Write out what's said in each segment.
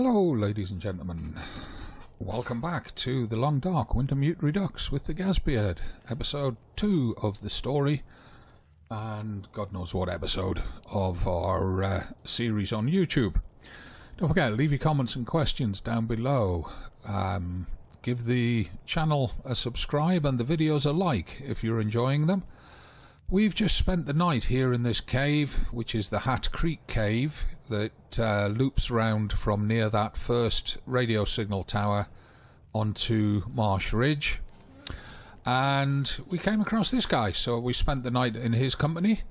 Hello ladies and gentlemen, welcome back to the Long Dark Wintermute Redux with the Gazbeard, episode 2 of the story, and God knows what episode of our series on YouTube. Don't forget, leave your comments and questions down below. Give the channel a subscribe and the videos a like if you're enjoying them. We've just spent the night here in this cave, which is the Hat Creek cave, that loops round from near that first radio signal tower onto Marsh Ridge. And we came across this guy, so we spent the night in his company.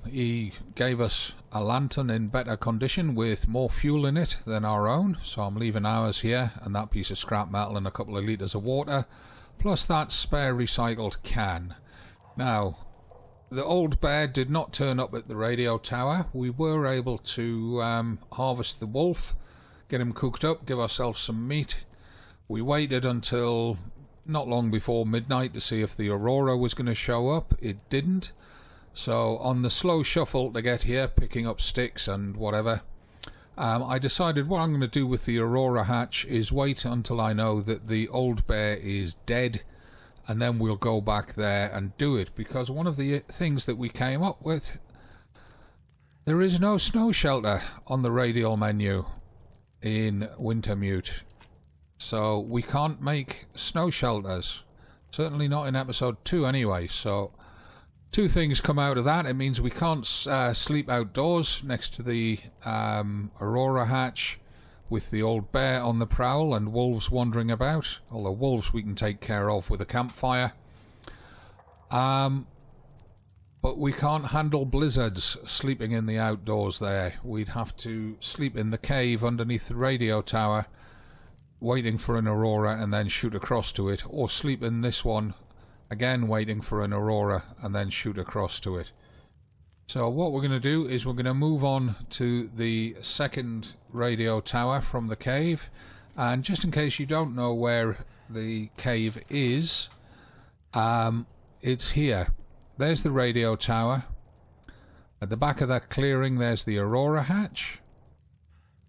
He gave us a lantern in better condition with more fuel in it than our own, so I'm leaving ours here, and that piece of scrap metal and a couple of litres of water, plus that spare recycled can. Now, the old bear did not turn up at the radio tower. We were able to harvest the wolf, get him cooked up, give ourselves some meat. We waited until not long before midnight to see if the Aurora was going to show up. It didn't. So on the slow shuffle to get here, picking up sticks and whatever, I decided what I'm going to do with the Aurora hatch is wait until I know that the old bear is dead, and then we'll go back there and do it, because one of the things that we came up with, there is no snow shelter on the radial menu in Wintermute, so we can't make snow shelters, certainly not in episode 2 anyway. So two things come out of that. It means we can't sleep outdoors next to the Aurora hatch with the old bear on the prowl and wolves wandering about, although wolves we can take care of with a campfire. But we can't handle blizzards sleeping in the outdoors there. We'd have to sleep in the cave underneath the radio tower, waiting for an Aurora and then shoot across to it, or sleep in this one, again waiting for an Aurora and then shoot across to it. So what we're going to do is we're going to move on to the second radio tower from the cave, and just in case you don't know where the cave is, it's here. There's the radio tower. At the back of that clearing there's the Aurora hatch,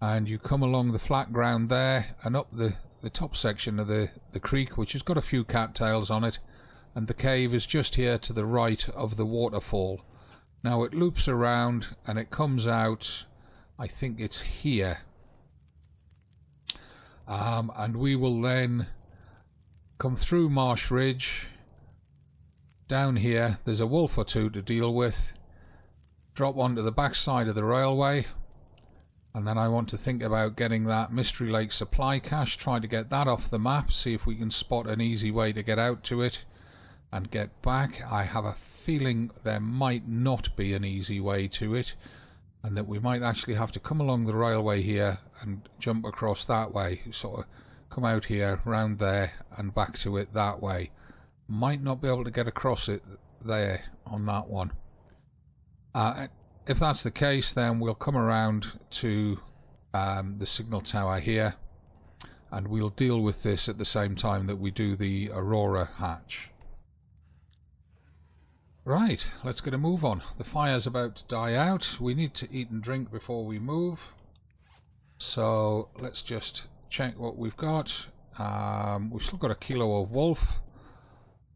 and you come along the flat ground there and up the top section of the creek, which has got a few cattails on it, and the cave is just here to the right of the waterfall. Now it loops around and it comes out, I think it's here, and we will then come through Marsh Ridge. Down here there's a wolf or two to deal with, drop onto the backside of the railway, and then I want to think about getting that Mystery Lake supply cache, try to get that off the map, see if we can spot an easy way to get out to it and get back. I have a feeling there might not be an easy way to it, and that we might actually have to come along the railway here and jump across that way, sort of come out here, round there and back to it that way. Might not be able to get across it there on that one. If that's the case, then we'll come around to the signal tower here, and we'll deal with this at the same time that we do the Aurora hatch. Right, let's get a move on. The fire's about to die out. We need to eat and drink before we move. So let's just check what we've got. We've still got a kilo of wolf.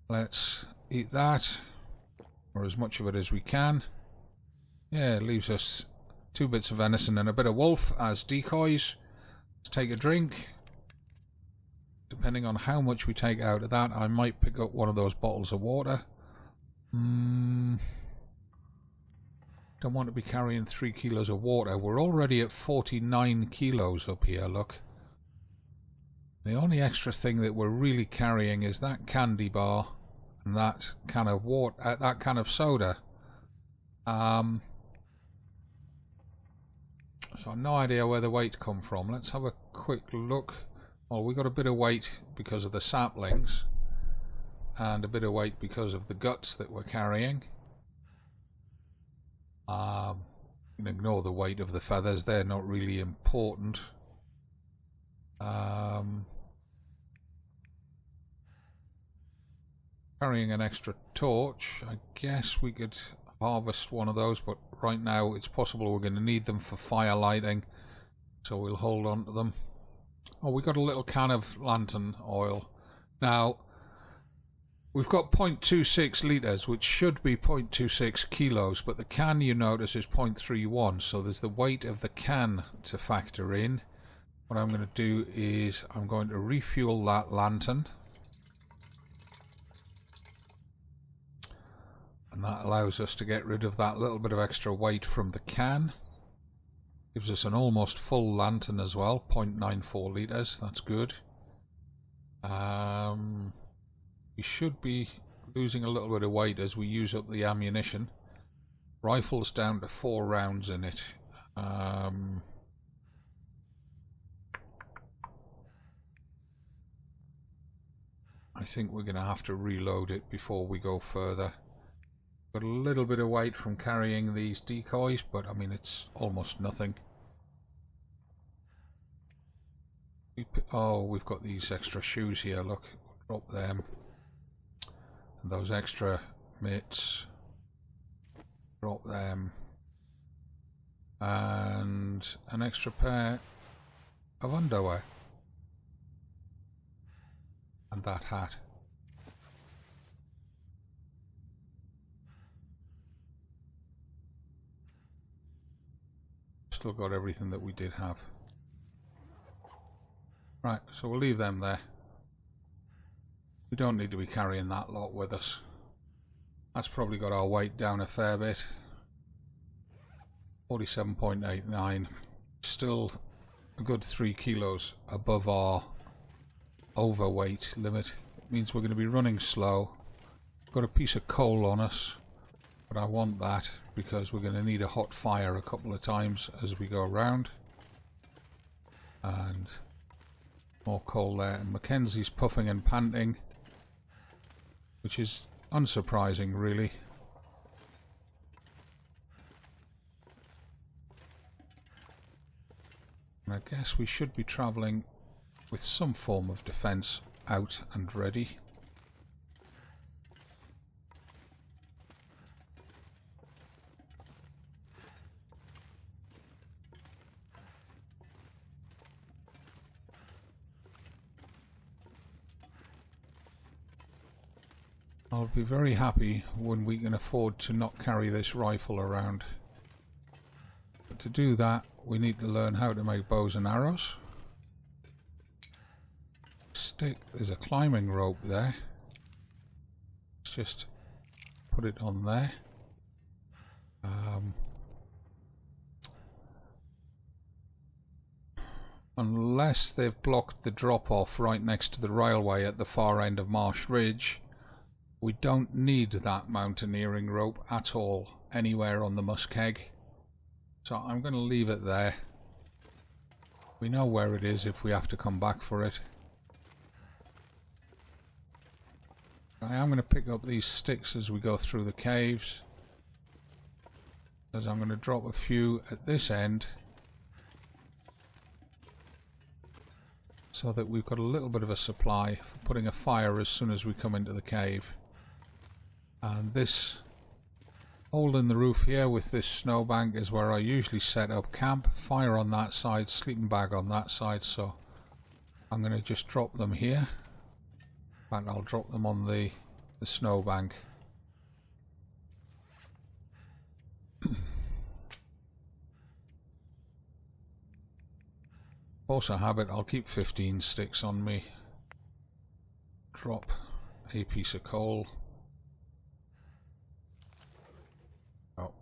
Let's eat that, or as much of it as we can. Yeah, it leaves us 2 bits of venison and a bit of wolf as decoys. Let's take a drink. Depending on how much we take out of that, I might pick up one of those bottles of water. Don't want to be carrying 3 kilos of water. We're already at 49 kilos up here, look. The only extra thing that we're really carrying is that candy bar and that can of water, that can of soda. So I've no idea where the weight come from. Let's have a quick look. Oh, we got a bit of weight because of the saplings, and a bit of weight because of the guts that we're carrying. You can ignore the weight of the feathers, they're not really important. Carrying an extra torch. I guess we could harvest one of those, but right now it's possible we're going to need them for fire lighting. so we'll hold on to them. Oh, we got a little can of lantern oil. Now, we've got 0.26 litres, which should be 0.26 kilos, but the can, you notice, is 0.31, so there's the weight of the can to factor in. What I'm going to do is I'm going to refuel that lantern. And that allows us to get rid of that little bit of extra weight from the can. Gives us an almost full lantern as well, 0.94 litres, that's good. We should be losing a little bit of weight as we use up the ammunition. Rifle's down to 4 rounds in it. I think we're going to have to reload it before we go further. Got a little bit of weight from carrying these decoys, but I mean it's almost nothing. Oh, we've got these extra shoes here, look. Drop them. And those extra mitts. Drop them. And an extra pair of underwear. And that hat. Still got everything that we did have. Right, so we'll leave them there. We don't need to be carrying that lot with us. That's probably got our weight down a fair bit. 47.89. Still a good 3 kilos above our overweight limit. It means we're going to be running slow. Got a piece of coal on us, but I want that because we're going to need a hot fire a couple of times as we go around. And more coal there, and Mackenzie's puffing and panting, which is unsurprising really. And I guess we should be travelling with some form of defence out and ready. I'll be very happy when we can afford to not carry this rifle around. But to do that, we need to learn how to make bows and arrows. There's a climbing rope there. Let's just put it on there. Unless they've blocked the drop-off right next to the railway at the far end of Marsh Ridge, we don't need that mountaineering rope at all anywhere on the Muskeg. So I'm going to leave it there. We know where it is if we have to come back for it. I am going to pick up these sticks as we go through the caves, as I'm going to drop a few at this end so that we've got a little bit of a supply for putting a fire as soon as we come into the cave. And this hole in the roof here with this snowbank is where I usually set up camp. Fire on that side, sleeping bag on that side, so I'm going to just drop them here. In fact, I'll drop them on the snowbank. Force a habit, I'll keep 15 sticks on me. Drop a piece of coal. Oh,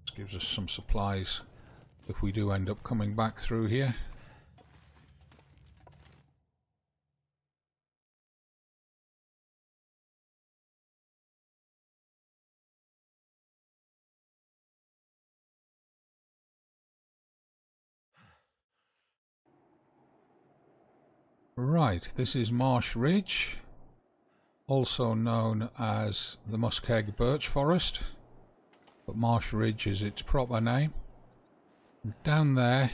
this gives us some supplies if we do end up coming back through here. Right, this is Marsh Ridge, also known as the Muskeg Birch Forest, but Marsh Ridge is its proper name. And down there,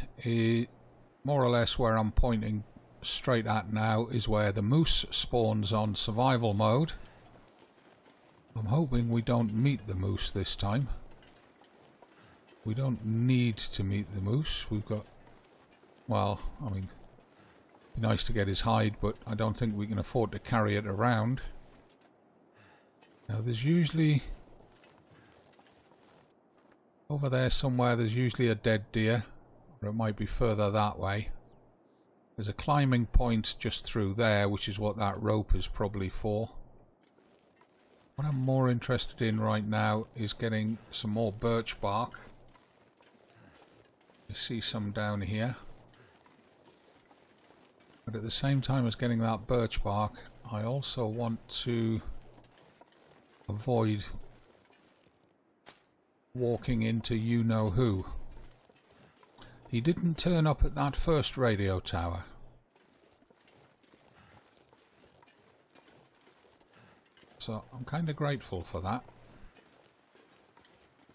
more or less where I'm pointing straight at now, is where the moose spawns on survival mode. I'm hoping we don't meet the moose this time. We don't need to meet the moose. We've got well, I mean, it'd be nice to get his hide, but I don't think we can afford to carry it around. Now there's usually, over there somewhere, there's usually a dead deer, or it might be further that way. There's a climbing point just through there, which is what that rope is probably for. What I'm more interested in right now is getting some more birch bark. You see some down here. But at the same time as getting that birch bark, I also want to avoid walking into you-know-who. He didn't turn up at that first radio tower. So I'm kind of grateful for that.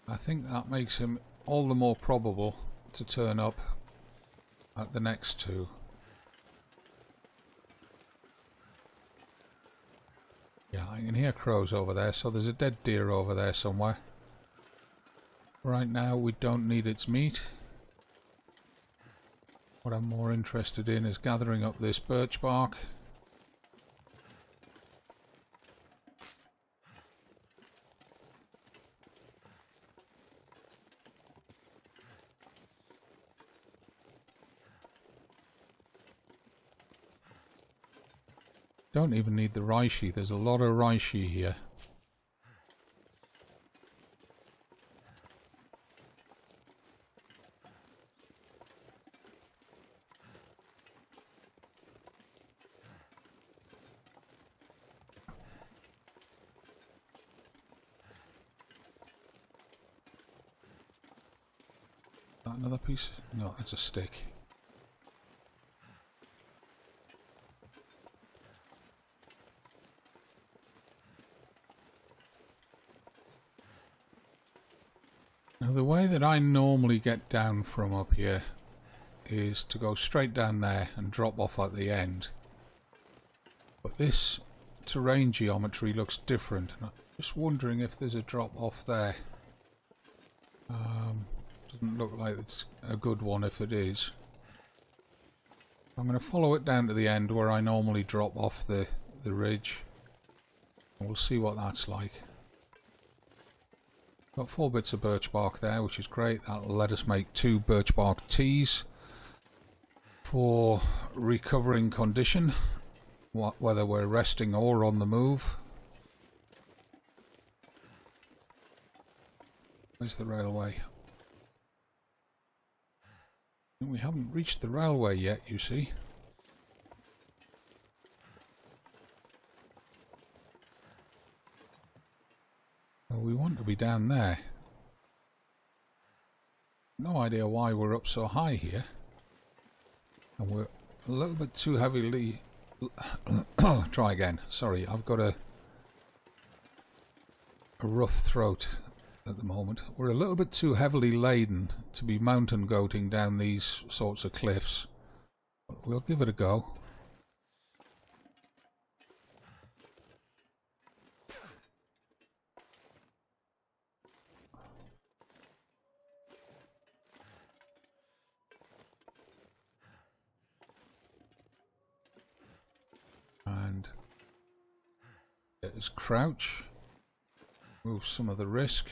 I think that makes him all the more probable to turn up at the next two. Yeah, I can hear crows over there, so there's a dead deer over there somewhere. Right now we don't need its meat. What I'm more interested in is gathering up this birch bark. Don't even need the reishi, there's a lot of reishi here. Another piece? No, it's a stick. Now the way that I normally get down from up here is to go straight down there and drop off at the end. But this terrain geometry looks different, and I'm just wondering if there's a drop off there. Doesn't look like it's a good one if it is. I'm going to follow it down to the end where I normally drop off the ridge. And we'll see what that's like. Got 4 bits of birch bark there, which is great. That'll let us make 2 birch bark teas for recovering condition, whether we're resting or on the move. Where's the railway? We haven't reached the railway yet, you see. Well, we want to be down there. No idea why we're up so high here. And we're a little bit too heavily... Try again. Sorry, I've got a rough throat at the moment. We're a little bit too heavily laden to be mountain goating down these sorts of cliffs. But we'll give it a go. And get his crouch. Move some of the risk.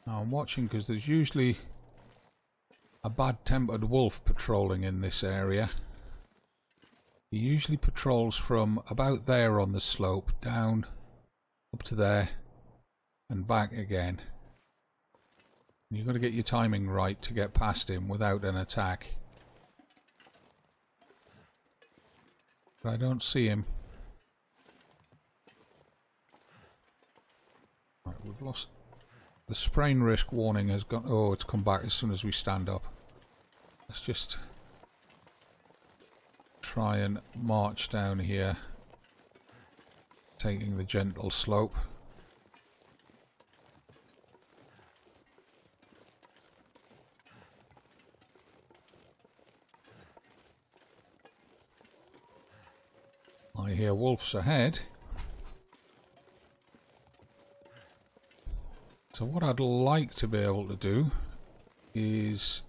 Now I'm watching because there's usually a bad-tempered wolf patrolling in this area. He usually patrols from about there on the slope, down, up to there, and back again. You've got to get your timing right to get past him without an attack. But I don't see him. Right, we've lost... The sprain risk warning has gone... Oh, it's come back as soon as we stand up. Let's just try and march down here, taking the gentle slope. I hear wolves ahead. So what I'd like to be able to do is,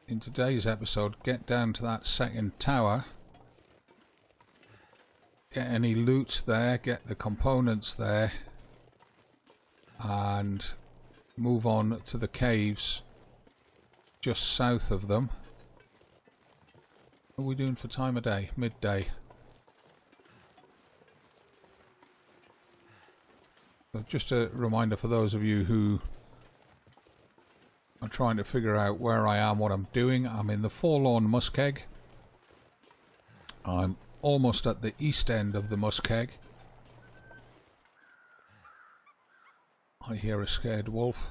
in today's episode, get down to that second tower, get any loot there, get the components there, and move on to the caves just south of them. What are we doing for time of day? Midday. So just a reminder for those of you who are trying to figure out where I am, what I'm doing. I'm in the Forlorn Muskeg. I'm almost at the east end of the Muskeg. I hear a scared wolf.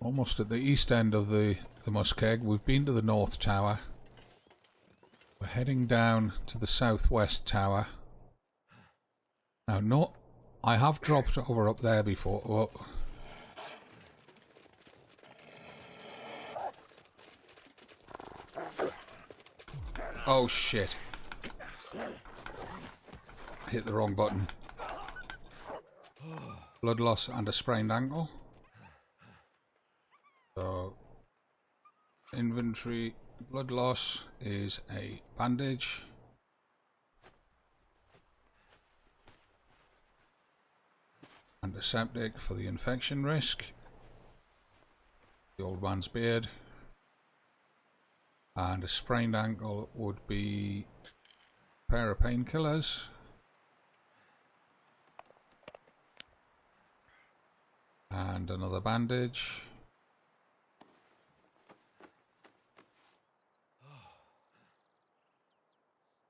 Almost at the east end of the Muskeg. We've been to the North Tower. We're heading down to the Southwest Tower. Now, no, I have dropped over up there before. Oh. Oh shit. I hit the wrong button. Blood loss and a sprained ankle. So, inventory, blood loss is a bandage. Antiseptic for the infection risk. The old man's beard. And a sprained ankle would be a pair of painkillers. And another bandage.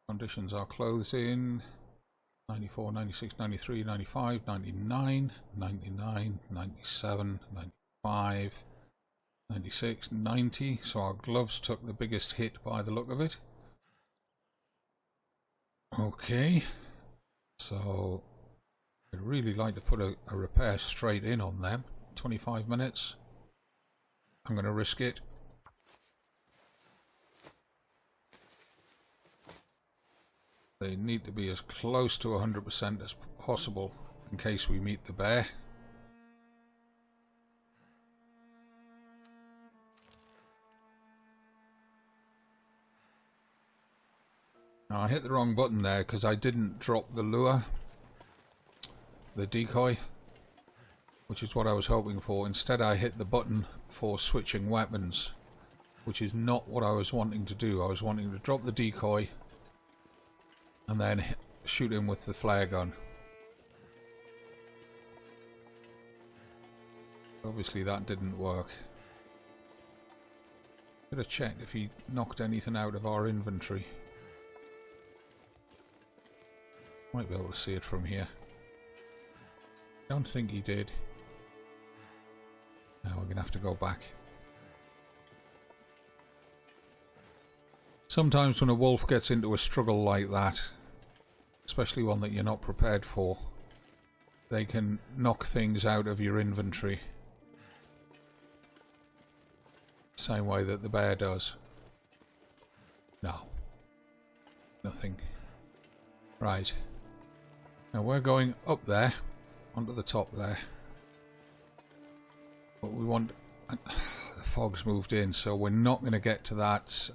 Conditions are clothes in 94, 96, 93, 95, 99, 99, 97, 95, 96, 90. So our gloves took the biggest hit by the look of it. Okay. So I'd really like to put a repair straight in on them. 25 minutes. I'm going to risk it. They need to be as close to 100% as possible in case we meet the bear. Now I hit the wrong button there because I didn't drop the lure, the decoy, which is what I was hoping for. Instead I hit the button for switching weapons, which is not what I was wanting to do. I was wanting to drop the decoy and then shoot him with the flare gun. Obviously that didn't work. Could have checked if he knocked anything out of our inventory. Might be able to see it from here. Don't think he did. Now we're going to have to go back. Sometimes when a wolf gets into a struggle like that, especially one that you're not prepared for, they can knock things out of your inventory. Same way that the bear does. No. Nothing. Right. Now we're going up there, onto the top there. But we want... the fog's moved in, so we're not going to get to that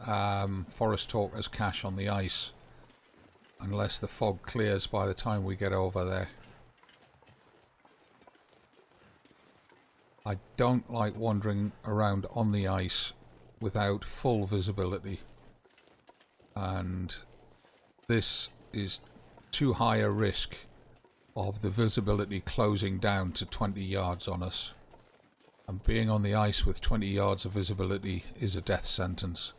Forest Talker's cache on the ice unless the fog clears by the time we get over there. I don't like wandering around on the ice without full visibility, and this is too high a risk of the visibility closing down to 20 yards on us. And being on the ice with 20 yards of visibility is a death sentence.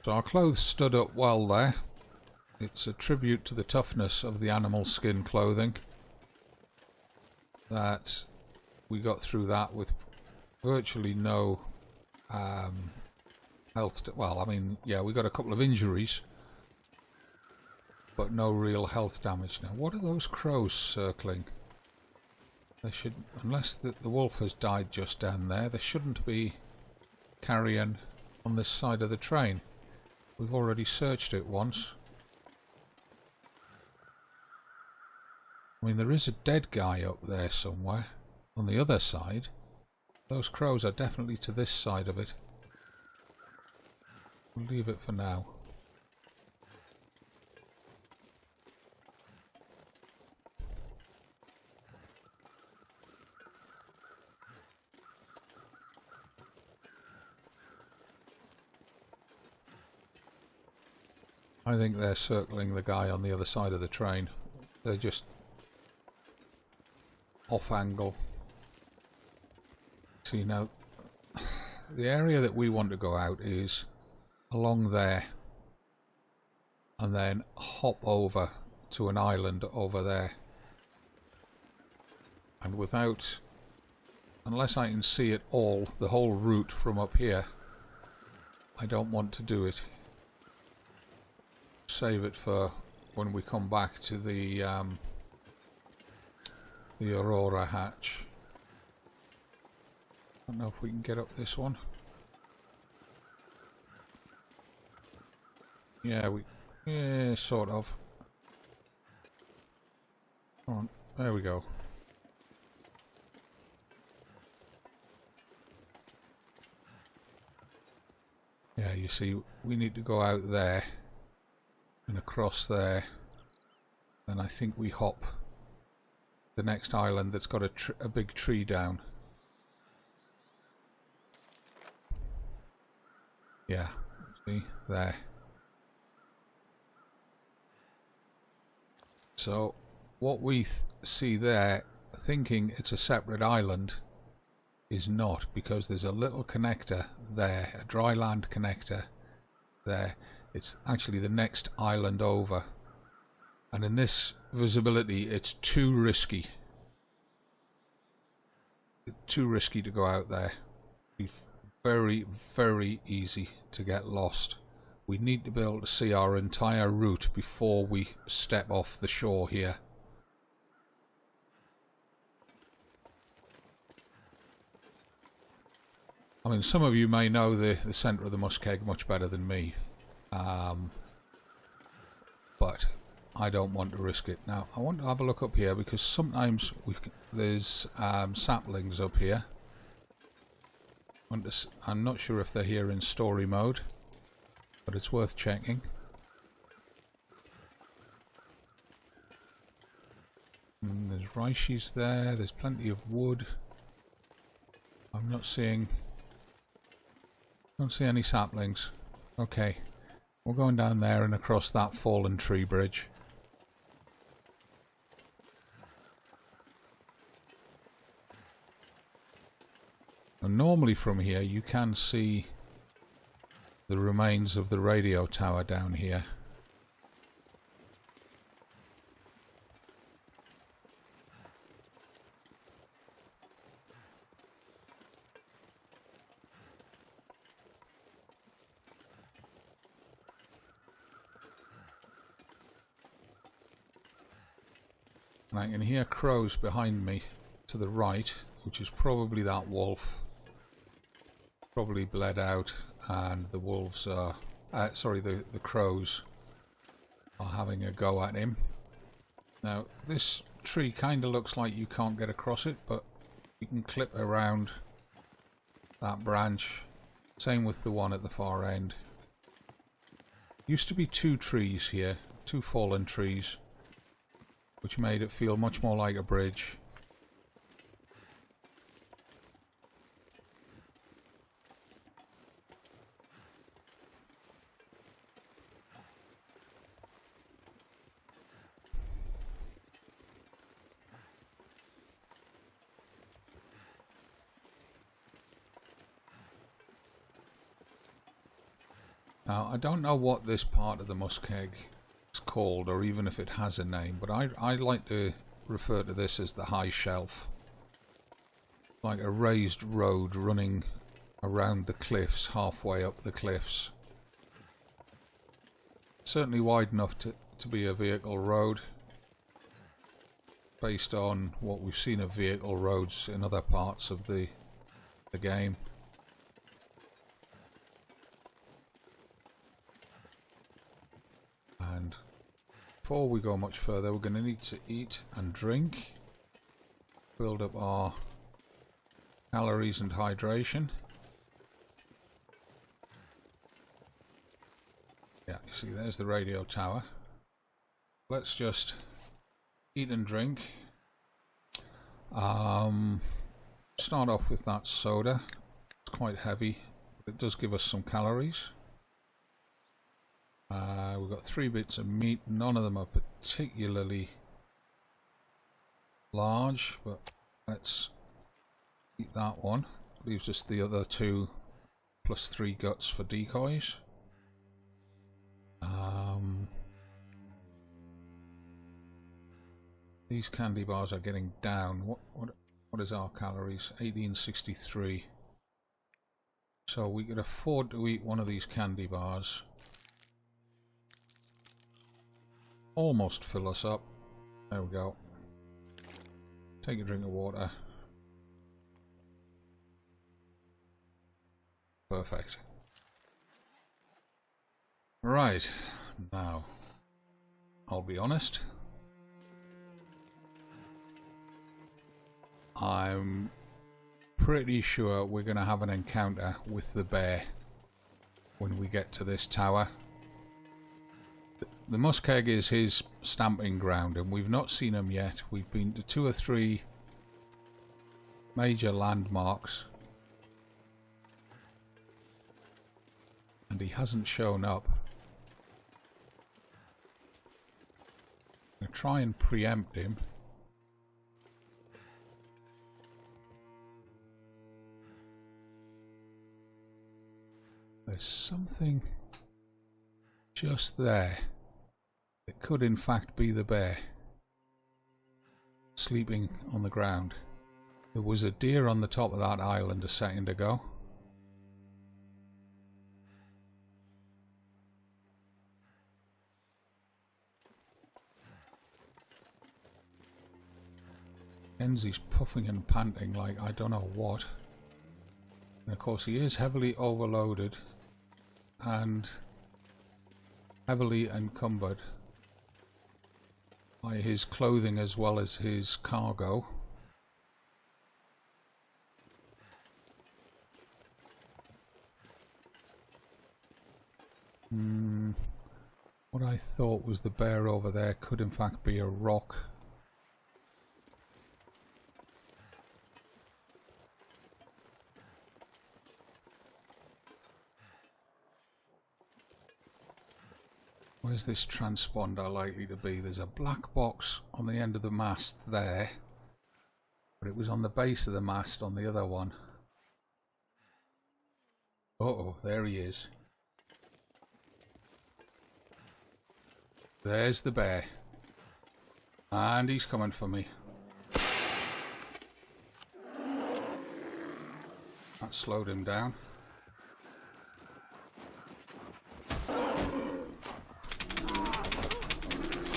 So our clothes stood up well there. It's a tribute to the toughness of the animal skin clothing that we got through that with virtually no health. Well, I mean, yeah, we got a couple of injuries, but no real health damage. Now, what are those crows circling? They should, unless the wolf has died just down there, there shouldn't be carrion on this side of the train. We've already searched it once. I mean, there is a dead guy up there somewhere on the other side. Those crows are definitely to this side of it. We'll leave it for now. I think they're circling the guy on the other side of the train. They're just off angle. See, now the area that we want to go out is along there and then hop over to an island over there, and without, unless I can see it all, the whole route from up here, I don't want to do it. Save it for when we come back to the Aurora hatch. I don't know if we can get up this one. Yeah, sort of. Come on, there we go. Yeah, you see, we need to go out there and across there. Then I think we hop the next island that's got a big tree down. Yeah, see, there. So what we see there, thinking it's a separate island, is not, because there's a little connector there, a dry land connector there. It's actually the next island over, and in this visibility it's too risky. Too risky to go out there. It's very, very easy to get lost. We need to be able to see our entire route before we step off the shore here. I mean, some of you may know the centre of the Muskeg much better than me, but I don't want to risk it. Now, I want to have a look up here, because sometimes there's saplings up here. I'm not sure if they're here in story mode, but it's worth checking. There's reishi there, there's plenty of wood. I'm not seeing... don't see any saplings. Okay, we're going down there and across that fallen tree bridge. And normally from here you can see the remains of the radio tower down here. And I can hear crows behind me to the right, which is probably that wolf. Probably bled out, and the wolves are... the crows are having a go at him. Now, this tree kind of looks like you can't get across it, but you can clip around that branch. Same with the one at the far end. Used to be two trees here, two fallen trees, which made it feel much more like a bridge. Now, I don't know what this part of the Muskeg is called, or even if it has a name, but I like to refer to this as the high shelf. Like a raised road running around the cliffs, halfway up the cliffs. Certainly wide enough to be a vehicle road, based on what we've seen of vehicle roads in other parts of the game. And before we go much further, we're going to need to eat and drink, build up our calories and hydration. Yeah, you see there's the radio tower. Let's just eat and drink. Start off with that soda. It's quite heavy, but it does give us some calories. We've got 3 bits of meat. None of them are particularly large, but let's eat that one. Leaves us the other 2 plus 3 guts for decoys. These candy bars are getting down. What is our calories? 1863. So we could afford to eat one of these candy bars. Almost fill us up. There we go. Take a drink of water. Perfect. Right, now, I'll be honest. I'm pretty sure we're going to have an encounter with the bear when we get to this tower. The Muskeg is his stamping ground, and we've not seen him yet. We've been to 2 or 3 major landmarks, and he hasn't shown up. I'm going to try and preempt him. There's something just there. It could in fact be the bear sleeping on the ground. There was a deer on the top of that island a second ago. Kenzie's puffing and panting like I don't know what. And of course he is heavily overloaded and heavily encumbered by his clothing as well as his cargo. What I thought was the bear over there could in fact be a rock. Where's this transponder likely to be? There's a black box on the end of the mast there, but it was on the base of the mast on the other one. Uh-oh, there he is. There's the bear. And he's coming for me. That slowed him down.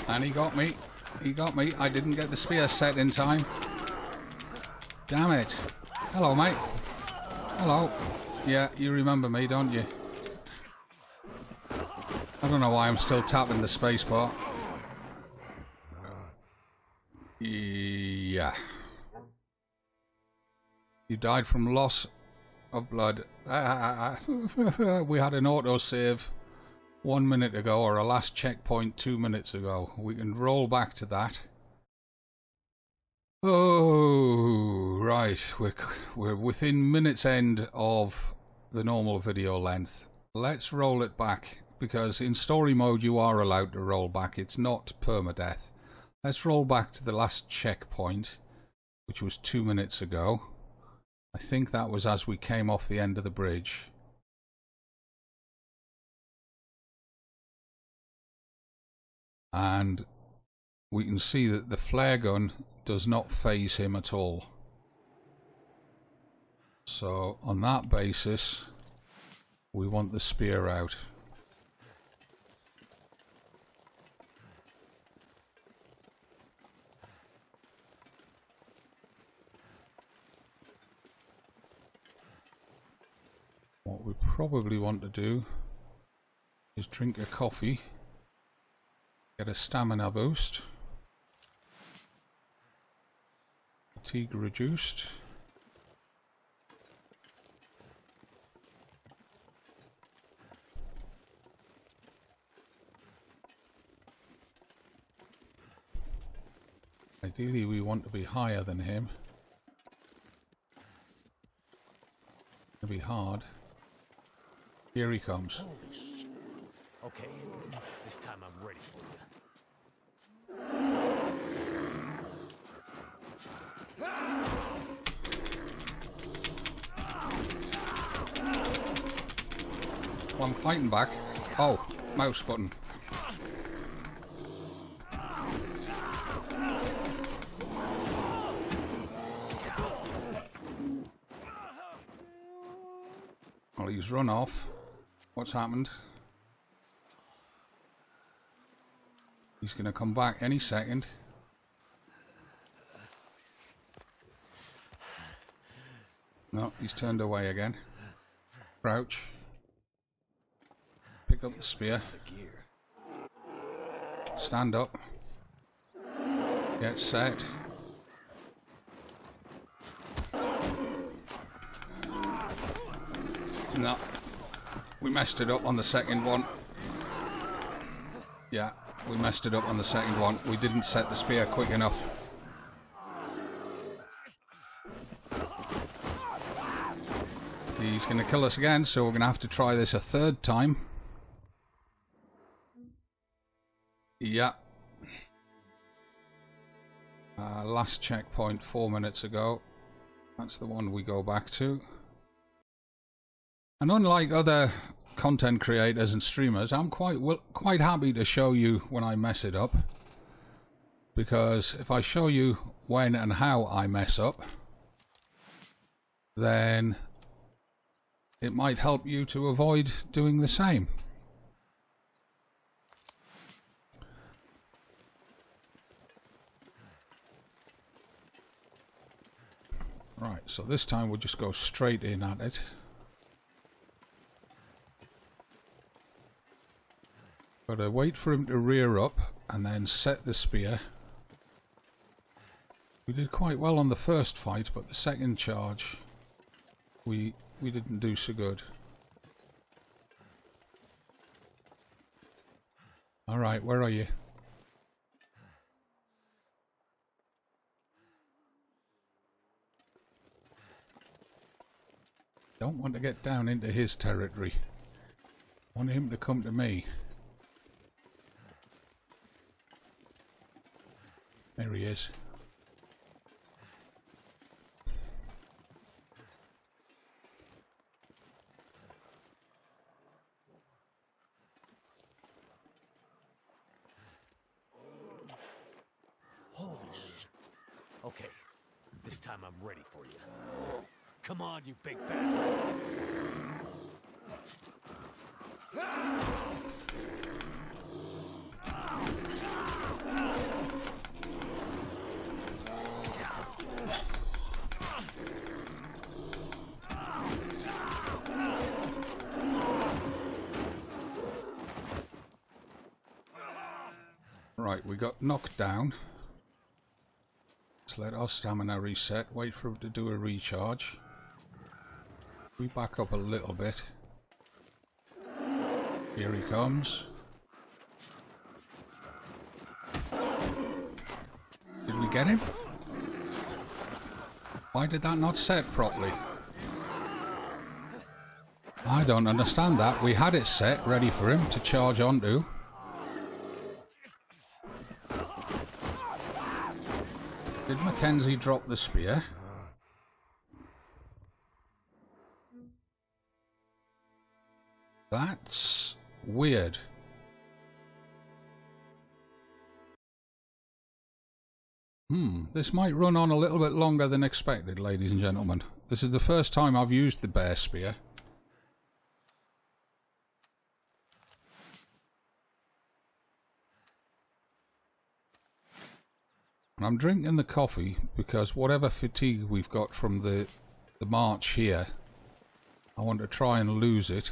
And he got me. He got me. I didn't get the spear set in time. Damn it. Hello, mate. Hello. Yeah, you remember me, don't you? I don't know why I'm still tapping the space bar. Yeah. You died from loss of blood. We had an autosave 1 minute ago, or a last checkpoint 2 minutes ago. We can roll back to that. Oh, right. We're within minutes end of the normal video length. Let's roll it back, because in story mode you are allowed to roll back. It's not permadeath. Let's roll back to the last checkpoint, which was 2 minutes ago. I think that was as we came off the end of the bridge. And we can see that the flare gun does not phase him at all. So on that basis, we want the spear out. What we probably want to do is drink a coffee. Get a stamina boost. Fatigue reduced. Ideally we want to be higher than him. It'll be hard. Here he comes. Holy shit. Okay, this time I'm ready for you. Well, I'm fighting back. Oh, mouse button. Well, he's run off. What's happened? He's going to come back any second. No, he's turned away again. Crouch. Pick up the spear. Stand up. Get set. No. We messed it up on the second one. Yeah, we messed it up on the second one. We didn't set the spear quick enough. He's going to kill us again, so we're going to have to try this a third time. Yeah. Last checkpoint 4 minutes ago. That's the one we go back to. And unlike other content creators and streamers, I'm quite happy to show you when I mess it up. Because if I show you when and how I mess up, then it might help you to avoid doing the same. Right, so this time we'll just go straight in at it. Gotta wait for him to rear up and then set the spear. We did quite well on the first fight, but the second charge we didn't do so good. Alright, where are you? Don't want to get down into his territory. Want him to come to me. There he is. Holy shit. Okay, this time I'm ready for you. Come on, you big bastard. Right, we got knocked down. Let's let our stamina reset, wait for him to do a recharge. We back up a little bit. Here he comes. Did we get him? Why did that not set properly? I don't understand that. We had it set, ready for him to charge onto. Did Mackenzie drop the spear? That's weird. This might run on a little bit longer than expected, ladies and gentlemen. This is the first time I've used the bear spear. And I'm drinking the coffee because whatever fatigue we've got from the march here, I want to try and lose it.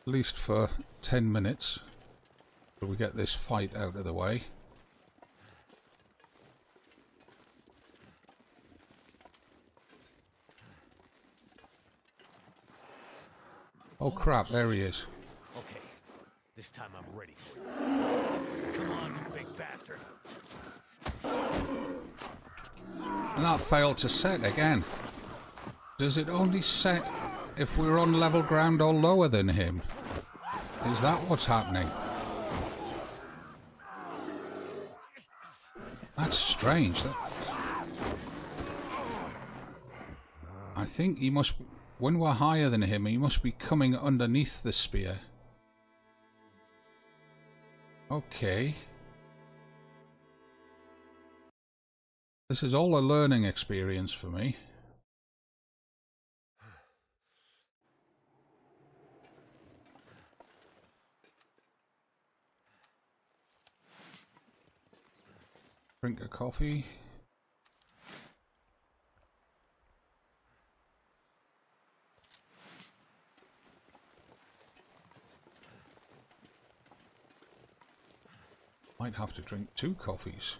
least for 10 minutes till we get this fight out of the way. Oh crap, there he is. Okay, this time I'm ready for you. Come on, you big bastard. And that failed to set again. Does it only set if we're on level ground or lower than him? Is that what's happening? That's strange. I think he must... When we're higher than him, he must be coming underneath the spear. Okay. This is all a learning experience for me. Drink a coffee. Might have to drink 2 coffees.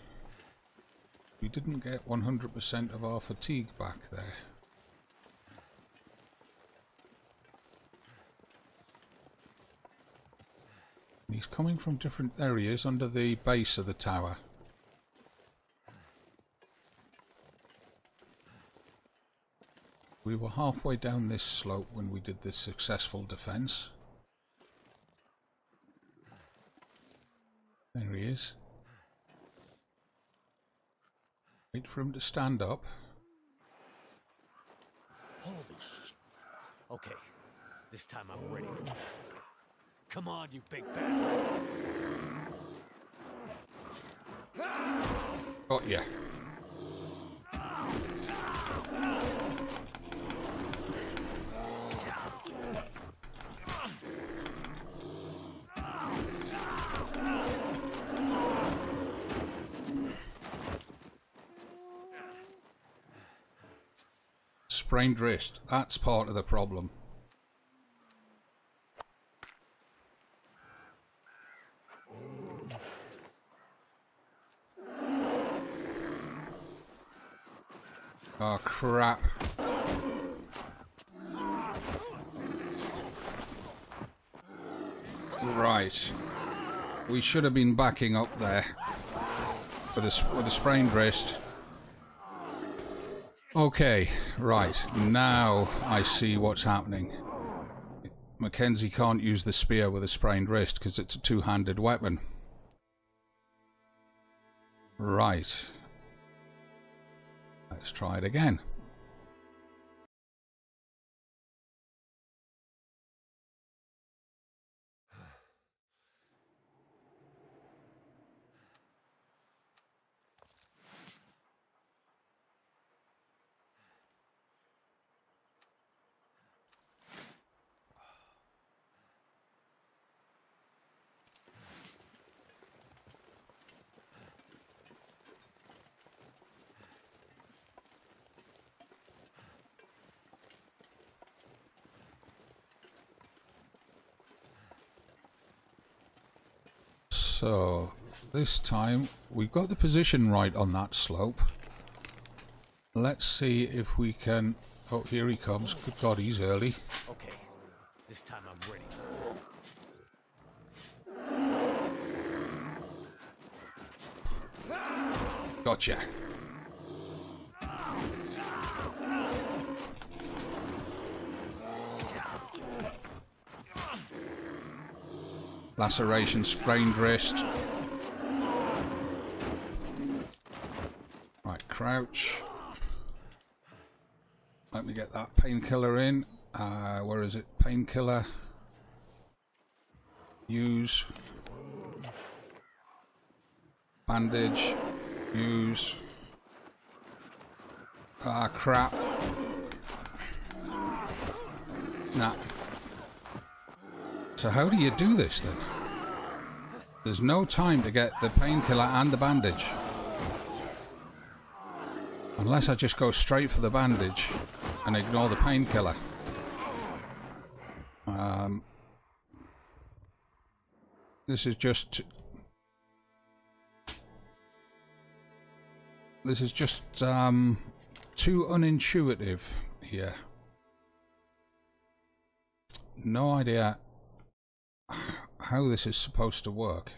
We didn't get 100% of our fatigue back there. He's coming from different areas under the base of the tower. We were halfway down this slope when we did this successful defense. There he is. Wait for him to stand up. Holy shit. Okay, this time I'm ready for you. Come on, you big bastard. Got ya. Sprained wrist. That's part of the problem. Oh crap. Right. We should have been backing up there with a sprained wrist. Okay, right. Now I see what's happening. Mackenzie can't use the spear with a sprained wrist because it's a two-handed weapon. Right. Let's try it again. So, this time we've got the position right on that slope. Let's see if we can... Oh, here he comes. Good God, he's early. Okay, this time I'm ready. Gotcha. Laceration, sprained wrist. Right, crouch. Let me get that painkiller in. Where is it? Painkiller. Use. Bandage. Use. Ah, crap. Nah. So how do you do this then? There's no time to get the painkiller and the bandage. Unless I just go straight for the bandage and ignore the painkiller. This is just too unintuitive here. No idea how this is supposed to work.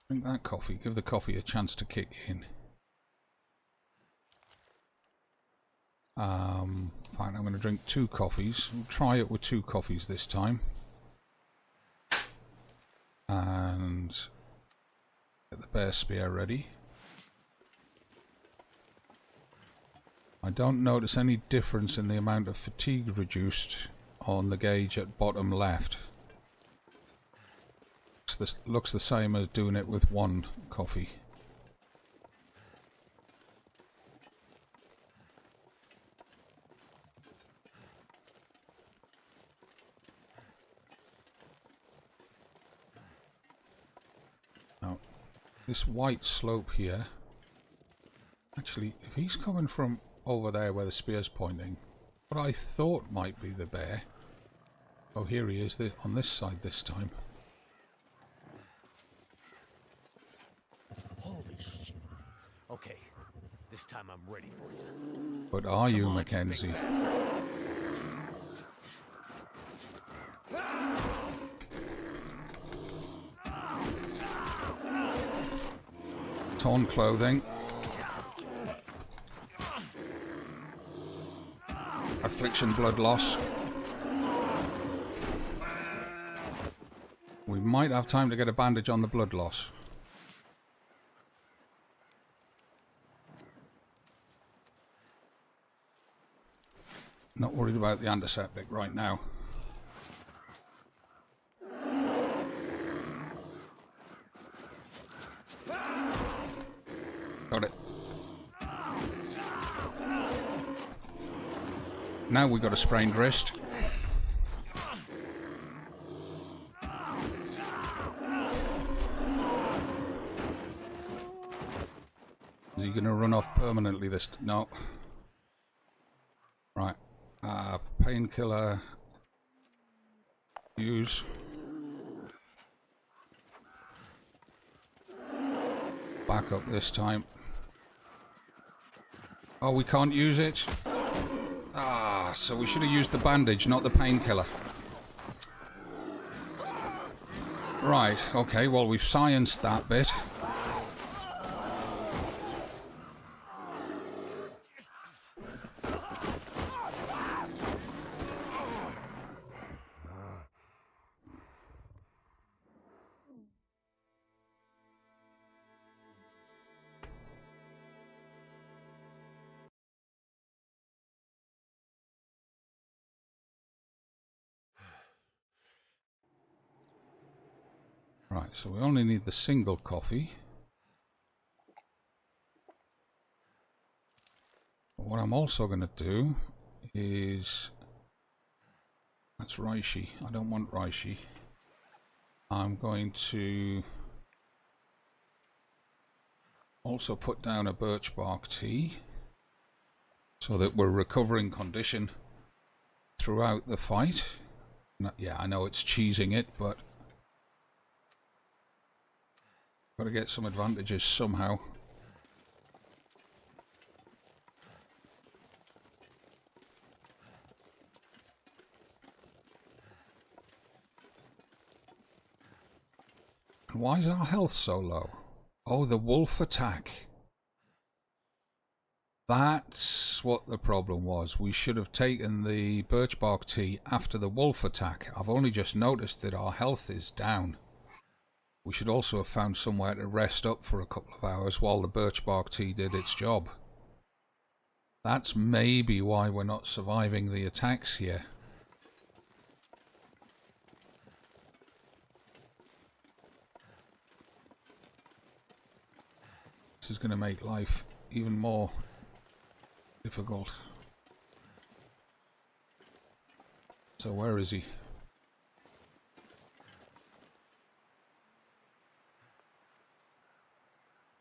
Drink that coffee. Give the coffee a chance to kick in. Fine, I'm going to drink 2 coffees. We'll try it with 2 coffees this time. And get the bear spear ready. I don't notice any difference in the amount of fatigue reduced on the gauge at bottom left. This looks the same as doing it with 1 coffee. Now, this white slope here, actually, if he's coming from over there where the spear's pointing, what I thought might be the bear, oh, here he is on this side this time. Holy shit. Okay, this time I'm ready for you. But are you, Mackenzie? Torn clothing. Affliction, blood loss. We might have time to get a bandage on the blood loss. Not worried about the antiseptic right now. Got it. Now we got a sprained wrist. Is he going to run off permanently this? No. Right. Painkiller. Use. Back up this time. Oh, we can't use it? Ah, so we should have used the bandage, not the painkiller. Right, okay, well we've scienced that bit. Right, so we only need the single coffee. But what I'm also going to do is... That's reishi. I don't want reishi. I'm going to also put down a birch bark tea so that we're recovering condition throughout the fight. Yeah, I know it's cheesing it, but got to get some advantages somehow. And why is our health so low? Oh, the wolf attack. That's what the problem was. We should have taken the birch bark tea after the wolf attack. I've only just noticed that our health is down. We should also have found somewhere to rest up for a couple of hours while the birch bark tea did its job. That's maybe why we're not surviving the attacks here. This is going to make life even more difficult. So where is he?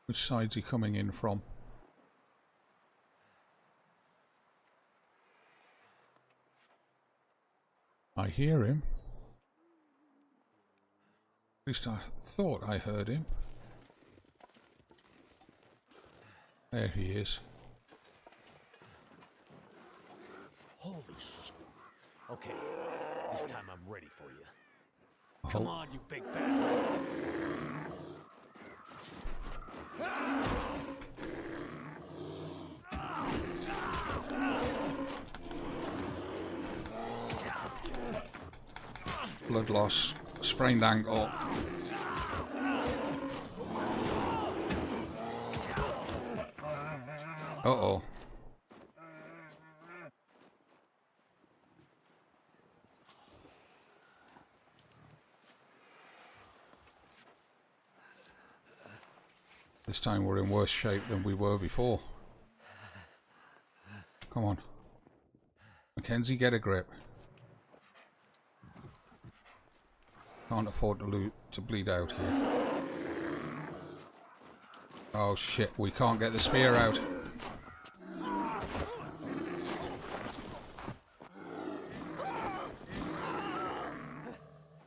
Which side's he coming in from? hear him. At least I thought I heard him. There he is. Holy sh... Okay, this time I'm ready for you. Come on, you big bastard! Blood loss, sprained ankle. Uh-oh. This time we're in worse shape than we were before. Come on. Mackenzie, get a grip. Can't afford to bleed out here. Oh shit, we can't get the spear out.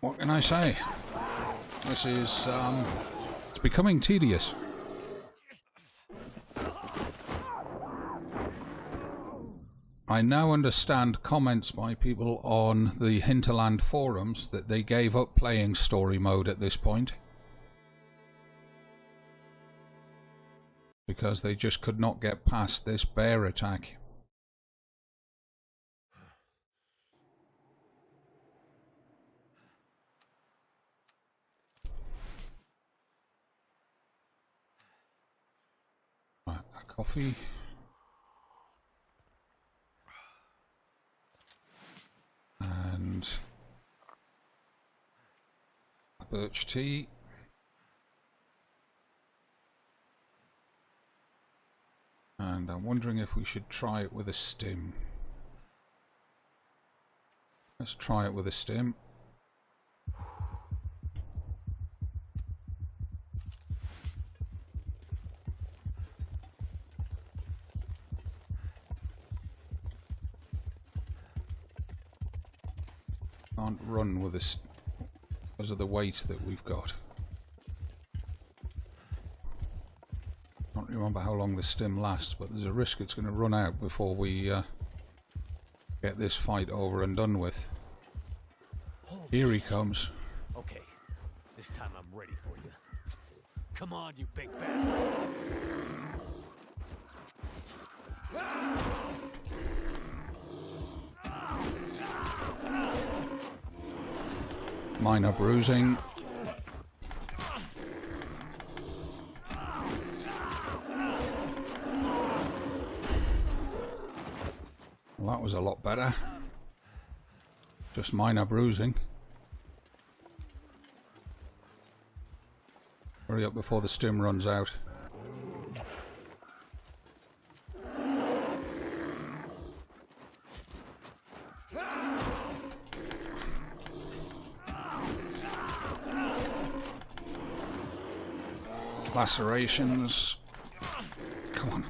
What can I say? This is, it's becoming tedious. I now understand comments by people on the Hinterland forums that they gave up playing story mode at this point because they just could not get past this bear attack. Right, a coffee. And a birch tea. And I'm wondering if we should try it with a stim. Let's try it with a stim. Can't run with this because of the weight that we've got. Can't remember how long the stim lasts, but there's a risk it's going to run out before we get this fight over and done with. Here he comes. Okay, this time I'm ready for you. Come on, you big bastard! Minor bruising. Well, that was a lot better. Just minor bruising. Hurry up before the stim runs out. Lacerations. Come on.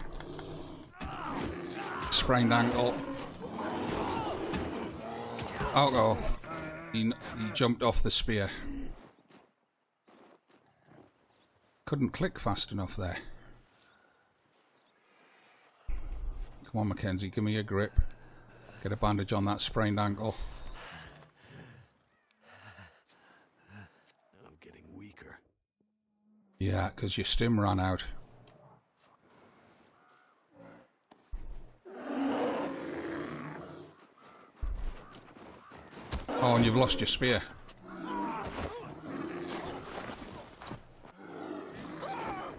Sprained ankle. Oh, oh. He jumped off the spear. Couldn't click fast enough there. Come on, Mackenzie, give me a grip. Get a bandage on that sprained ankle. I'm getting weaker. Yeah, because your stim ran out. Oh, and you've lost your spear.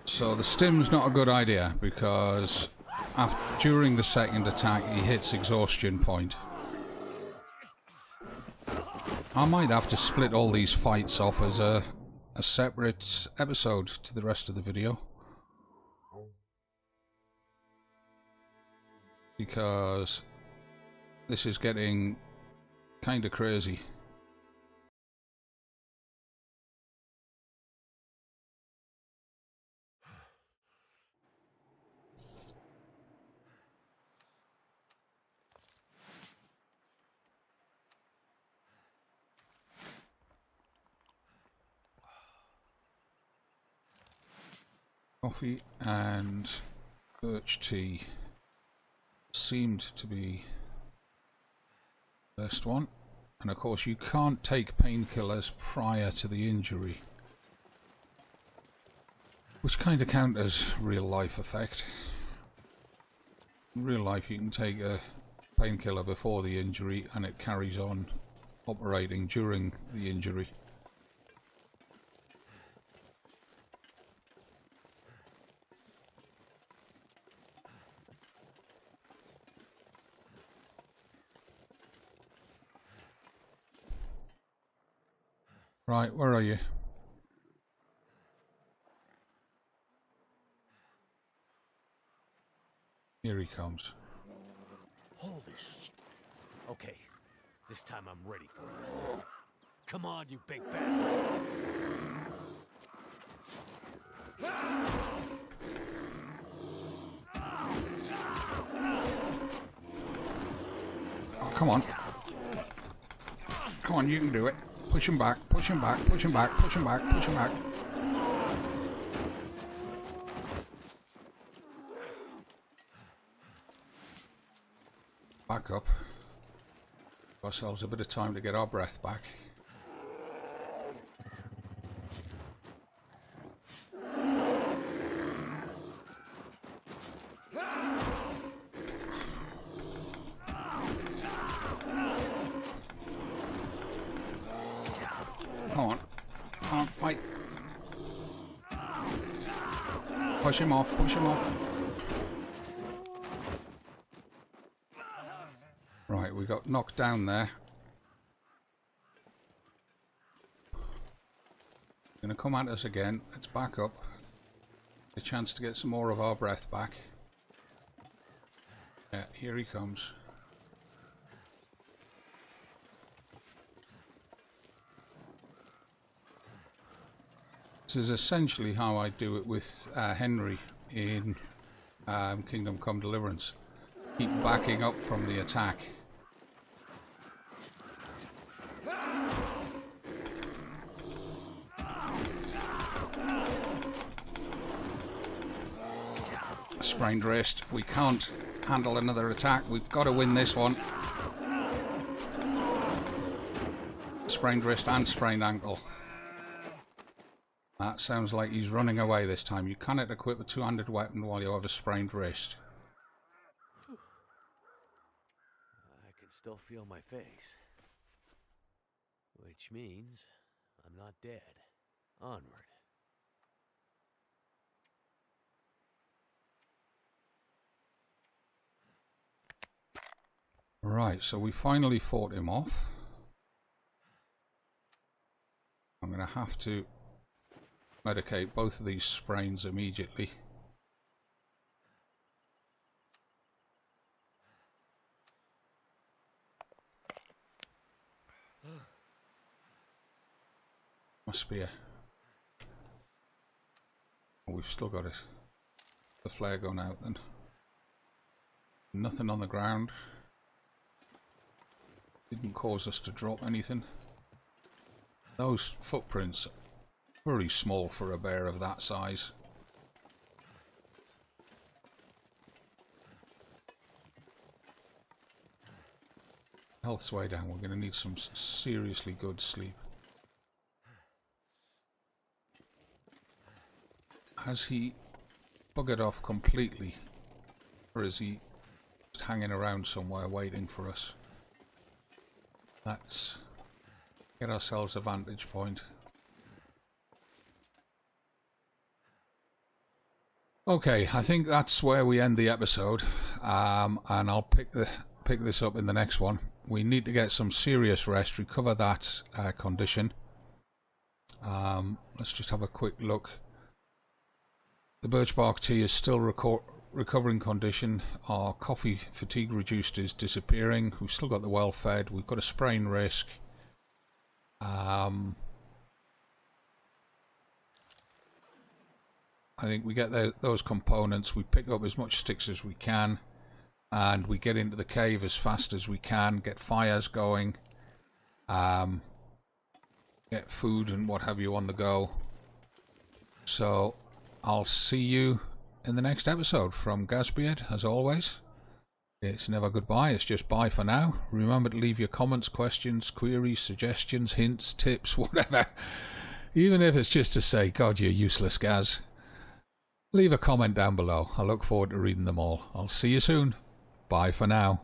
So the stim's not a good idea because during the second attack he hits exhaustion point. I might have to split all these fights off as a separate episode to the rest of the video. Because this is getting kind of crazy. Coffee and birch tea seemed to be the first one. And of course you can't take painkillers prior to the injury, which kind of counters real life effect. In real life you can take a painkiller before the injury and it carries on operating during the injury. Right, where are you? Here he comes. Holy shit. Okay, this time I'm ready for you. Come on, you big bastard. Oh, come on. Come on, you can do it. Push him back, push him back, push him back, push him back, push him back. Back up. Give ourselves a bit of time to get our breath back. Come on. Come on, fight. Push him off, push him off. Right, we got knocked down there. Gonna come at us again. Let's back up. A chance to get some more of our breath back. Yeah, here he comes. This is essentially how I do it with Henry in Kingdom Come Deliverance. Keep backing up from the attack. Sprained wrist. We can't handle another attack. We've got to win this one. Sprained wrist and sprained ankle. That sounds like he's running away this time. You cannot equip a two-handed weapon while you have a sprained wrist. I can still feel my face. Which means I'm not dead. Onward. Right, so we finally fought him off. I'm going to have to medicate both of these sprains immediately. My spear. Oh, we've still got it. The flare gun out then. Nothing on the ground. Didn't cause us to drop anything. Those footprints are very small for a bear of that size. Health's way down. We're going to need some seriously good sleep. Has he buggered off completely? Or is he just hanging around somewhere waiting for us? Let's get ourselves a vantage point. Okay, I think that's where we end the episode, and I'll pick this up in the next one. We need to get some serious rest, recover that condition. Let's just have a quick look. The birch bark tea is still recovering condition. Our coffee fatigue reduced is disappearing. We've still got the well fed. We've got a sprain risk. I think we get those components, we pick up as much sticks as we can, and we get into the cave as fast as we can, get fires going, get food and what have you on the go. So I'll see you in the next episode from Gazbeard, as always. It's never goodbye, it's just bye for now. Remember to leave your comments, questions, queries, suggestions, hints, tips, whatever. Even if it's just to say, God, you're useless, Gaz. Leave a comment down below. I look forward to reading them all. I'll see you soon. Bye for now.